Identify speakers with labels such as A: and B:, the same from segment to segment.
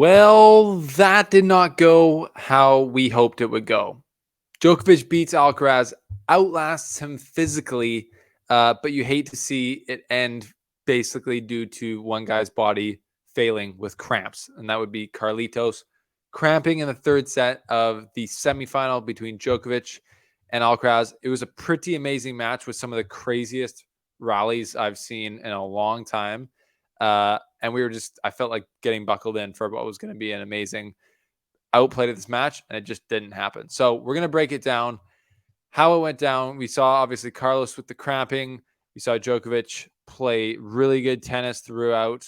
A: Well, that did not go how we hoped it would go. Djokovic beats Alcaraz, outlasts him physically, but you hate to see it end basically due to one guy's body failing with cramps, and that would be Carlitos cramping in the third set of the semifinal between Djokovic and Alcaraz. It was a pretty amazing match with some of the craziest rallies I've seen in a long time. And I felt like getting buckled in for what was going to be an amazing outplayed at this match, and it just didn't happen. So we're going to break it down, how it went down. We saw obviously Carlos with the cramping. We saw Djokovic play really good tennis throughout,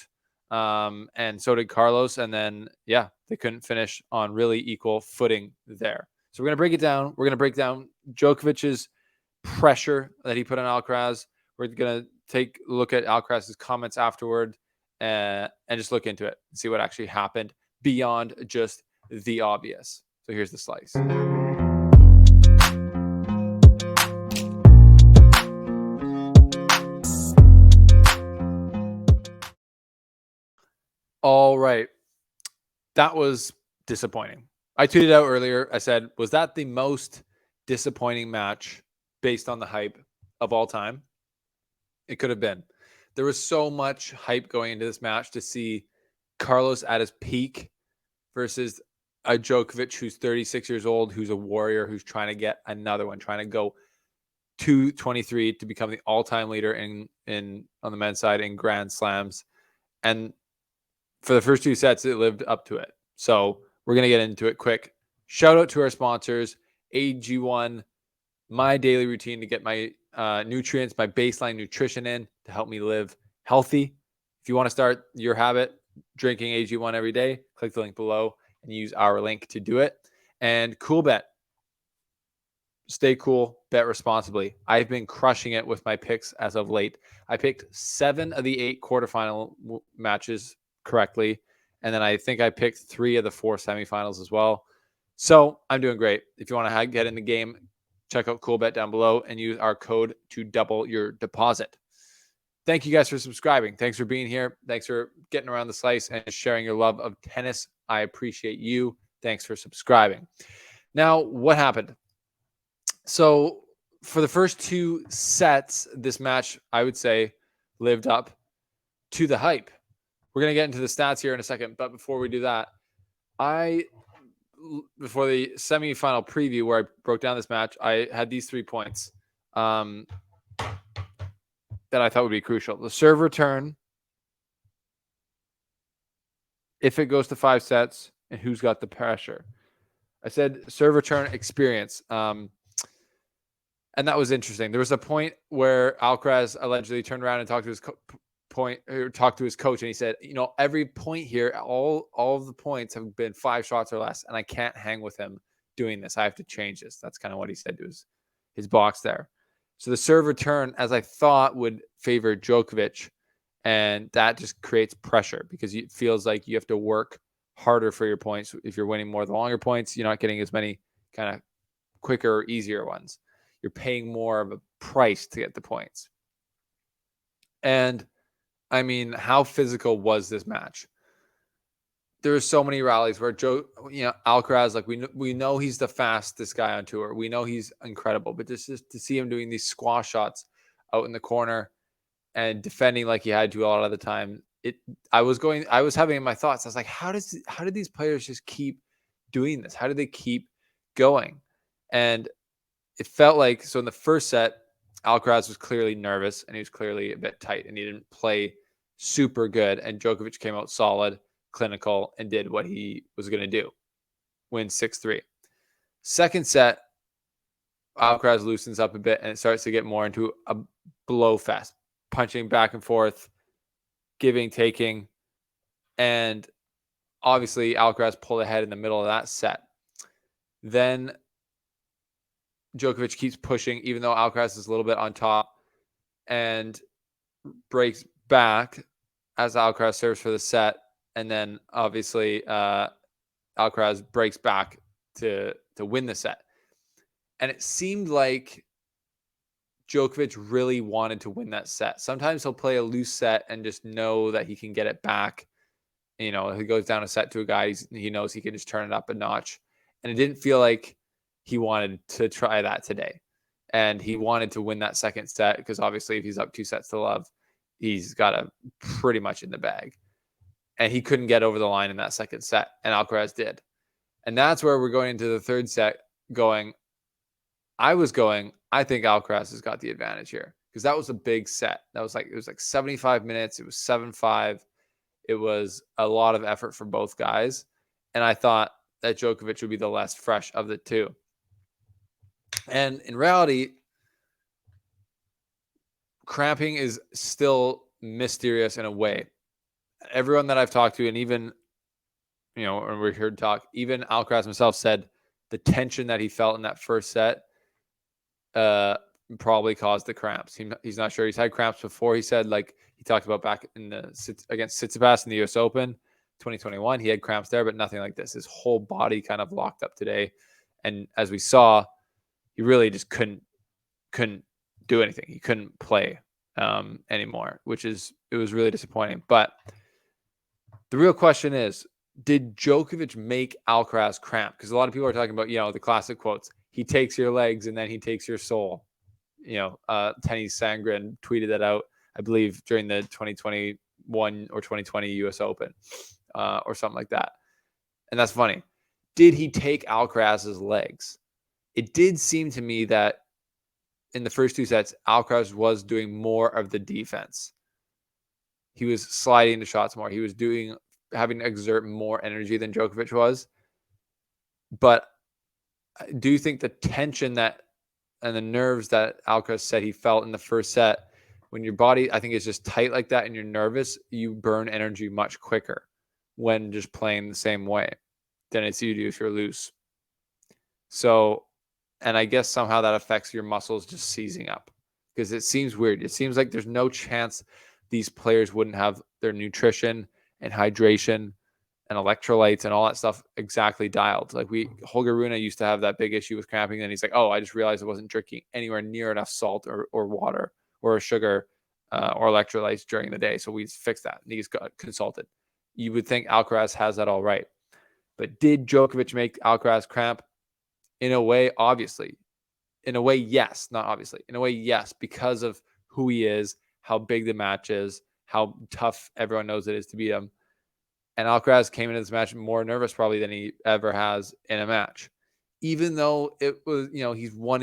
A: and so did Carlos. And then, yeah, they couldn't finish on really equal footing there. So we're going to break it down. We're going to break down Djokovic's pressure that he put on Alcaraz. We're going to take a look at Alcaraz's comments afterward and just look into it and see what actually happened beyond just the obvious. So here's the slice. All right. That was disappointing. I tweeted out earlier, I said, was that the most disappointing match based on the hype of all time? It could have been. There was so much hype going into this match to see Carlos at his peak versus a Djokovic who's 36 years old, who's a warrior, who's trying to get another one, trying to go 223 to become the all-time leader in on the men's side in Grand Slams. And for the first two sets, it lived up to it. So we're going to get into it quick. Shout out to our sponsors, AG1, my daily routine to get my nutrients, my baseline nutrition in to help me live healthy. If you want to start your habit drinking AG1 every day, click the link below and use our link to do it. And Cool Bet. Stay cool, bet responsibly. I've been crushing it with my picks as of late. I picked 7 of the 8 quarterfinal matches correctly. And then I think I picked 3 of the 4 semifinals as well. So I'm doing great. If you want to get in the game, check out CoolBet down below and use our code to double your deposit. Thank you guys for subscribing. Thanks for being here. Thanks for getting around the slice and sharing your love of tennis. I appreciate you. Thanks for subscribing. Now, what happened? So for the first 2 sets, this match, I would say, lived up to the hype. We're going to get into the stats here in a second. But before we do that, before the semifinal preview where I broke down this match, I had these 3 points that I thought would be crucial. The serve return, if it goes to 5 sets, and who's got the pressure. I said serve return experience. And that was interesting. There was a point where Alcaraz allegedly turned around and talked to his coach, and he said, every point here, all of the points have been 5 shots or less, and I can't hang with him doing this. I have to change this. That's kind of what he said to his box there. So the serve return, as I thought, would favor Djokovic, and that just creates pressure because it feels like you have to work harder for your points. If you're winning more of the longer points, you're not getting as many kind of quicker or easier ones. You're paying more of a price to get the points. And I mean, how physical was this match? There were so many rallies where Alcaraz, like we know he's the fastest guy on tour. We know he's incredible, but just to see him doing these squash shots out in the corner and defending like he had to a lot of the time, I was having in my thoughts. I was like, how did these players just keep doing this? How did they keep going? And it felt like, so in the first set, Alcaraz was clearly nervous and he was clearly a bit tight and he didn't play super good. And Djokovic came out solid, clinical, and did what he was going to do. Win 6-3. Second set, Alcaraz loosens up a bit and it starts to get more into a blow fest, punching back and forth, giving, taking. And obviously Alcaraz pulled ahead in the middle of that set. Then Djokovic keeps pushing, even though Alcaraz is a little bit on top, and breaks back as Alcaraz serves for the set. And then obviously Alcaraz breaks back to win the set. And it seemed like Djokovic really wanted to win that set. Sometimes he'll play a loose set and just know that he can get it back He goes down a set to a guy, he knows he can just turn it up a notch. And it didn't feel like he wanted to try that today. And he wanted to win that second set because obviously if he's up 2-0, he's got a pretty much in the bag. And he couldn't get over the line in that second set, and Alcaraz did. And that's where we're going into the third set I think Alcaraz has got the advantage here because that was a big set. It was like 75 minutes. It was 7-5. It was a lot of effort for both guys. And I thought that Djokovic would be the less fresh of the two. And in reality, cramping is still mysterious in a way. Everyone that I've talked to, and even, and we heard talk, even Alcaraz himself said the tension that he felt in that first set probably caused the cramps. He's not sure. He's had cramps before. He said, like he talked about back against Tsitsipas in the US Open 2021, he had cramps there, but nothing like this. His whole body kind of locked up today. And as we saw, he really just couldn't do anything. He couldn't play anymore, it was really disappointing. But the real question is, did Djokovic make Alcaraz cramp? Because a lot of people are talking about, the classic quotes. He takes your legs and then he takes your soul. Tennis Sangren tweeted that out, I believe, during the 2021 or 2020 US Open or something like that. And that's funny. Did he take Alcaraz's legs? It did seem to me that in the first two sets, Alcaraz was doing more of the defense. He was sliding the shots more. He was having to exert more energy than Djokovic was. But I do think the tension and the nerves that Alcaraz said he felt in the first set, when your body, I think, is just tight like that and you're nervous, you burn energy much quicker when just playing the same way than it's you do if you're loose. So, and I guess somehow that affects your muscles just seizing up because it seems weird. It seems like there's no chance these players wouldn't have their nutrition and hydration and electrolytes and all that stuff exactly dialed. Like Holger Rune used to have that big issue with cramping. And he's like, I just realized I wasn't drinking anywhere near enough salt or water or sugar or electrolytes during the day. So we fixed that. And he's got consulted. You would think Alcaraz has that all right. But did Djokovic make Alcaraz cramp? In a way, obviously. In a way, yes. Not obviously. In a way, yes, because of who he is, how big the match is, how tough everyone knows it is to beat him. And Alcaraz came into this match more nervous probably than he ever has in a match. Even though it was, he's won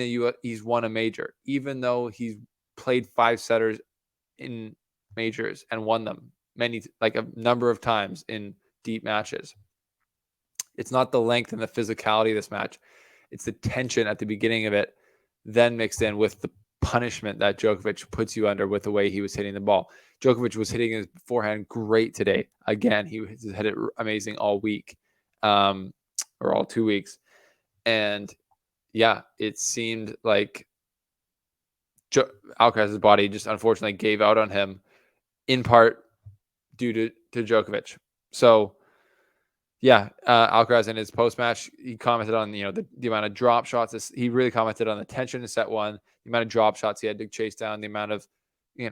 A: a major. Even though he's played 5-setters in majors and won them a number of times in deep matches. It's not the length and the physicality of this match. It's the tension at the beginning of it, then mixed in with the punishment that Djokovic puts you under with the way he was hitting the ball. Djokovic was hitting his forehand great today. Again, he hit it amazing all week, or all 2 weeks. And yeah, it seemed like Alcaraz's body just unfortunately gave out on him, in part due to Djokovic. So yeah, Alcaraz in his post-match, he commented on the amount of drop shots. He really commented on the tension in set one, the amount of drop shots he had to chase down, the amount of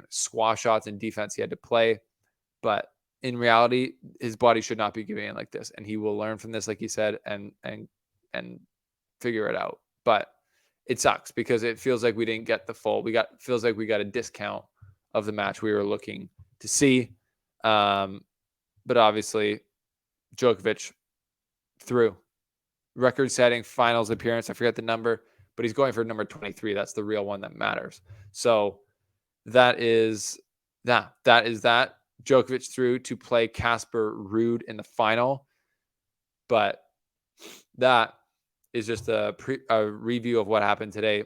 A: squash shots and defense he had to play. But in reality, his body should not be giving in like this, and he will learn from this, like he said, and figure it out. But it sucks because it feels like we didn't get the full. Feels like we got a discount of the match we were looking to see. But obviously, Djokovic through record-setting finals appearance. I forget the number, but he's going for number 23. That's the real one that matters. So that is that. Djokovic through to play Casper Ruud in the final. But that is just a review of what happened today.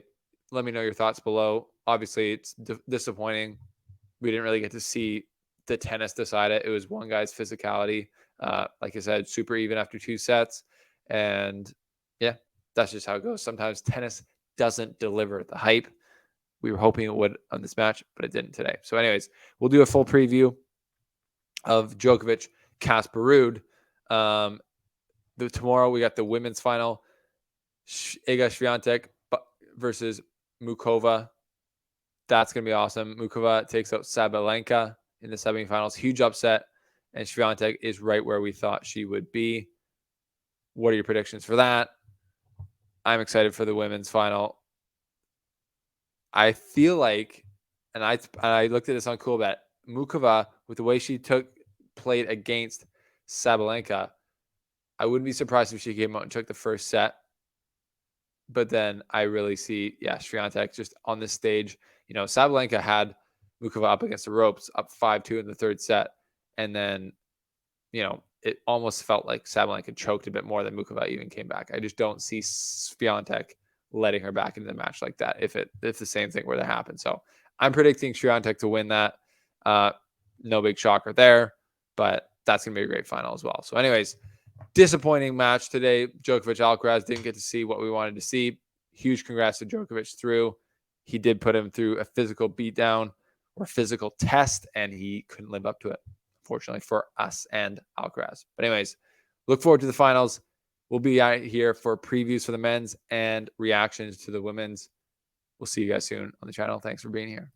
A: Let me know your thoughts below. Obviously, it's disappointing. We didn't really get to see the tennis decide it. It was one guy's physicality. Like I said, super even after 2 sets. And yeah, that's just how it goes. Sometimes tennis doesn't deliver the hype. We were hoping it would on this match, but it didn't today. So anyways, we'll do a full preview of Djokovic, Casper Ruud. Tomorrow we got the women's final. Iga Swiatek versus Mukova. That's going to be awesome. Mukova takes out Sabalenka in the semifinals. Huge upset. and Swiatek is right where we thought she would be. What are your predictions for that? I'm excited for the women's final. I feel like, and I looked at this on Coolbet, Mukova, with the way she played against Sabalenka, I wouldn't be surprised if she came out and took the first set. But then I really see, Swiatek just on this stage. Sabalenka had Mukova up against the ropes, up 5-2 in the third set. And then, it almost felt like Sabalenka choked a bit more than Mukova even came back. I just don't see Swiatek letting her back into the match like that if the same thing were to happen. So I'm predicting Swiatek to win that. No big shocker there, but that's going to be a great final as well. So anyways, disappointing match today. Djokovic Alcaraz didn't get to see what we wanted to see. Huge congrats to Djokovic through. He did put him through a physical beatdown or physical test, and he couldn't live up to it, fortunately for us and Alcaraz. But anyways, look forward to the finals. We'll be out here for previews for the men's and reactions to the women's. We'll see you guys soon on the channel. Thanks for being here.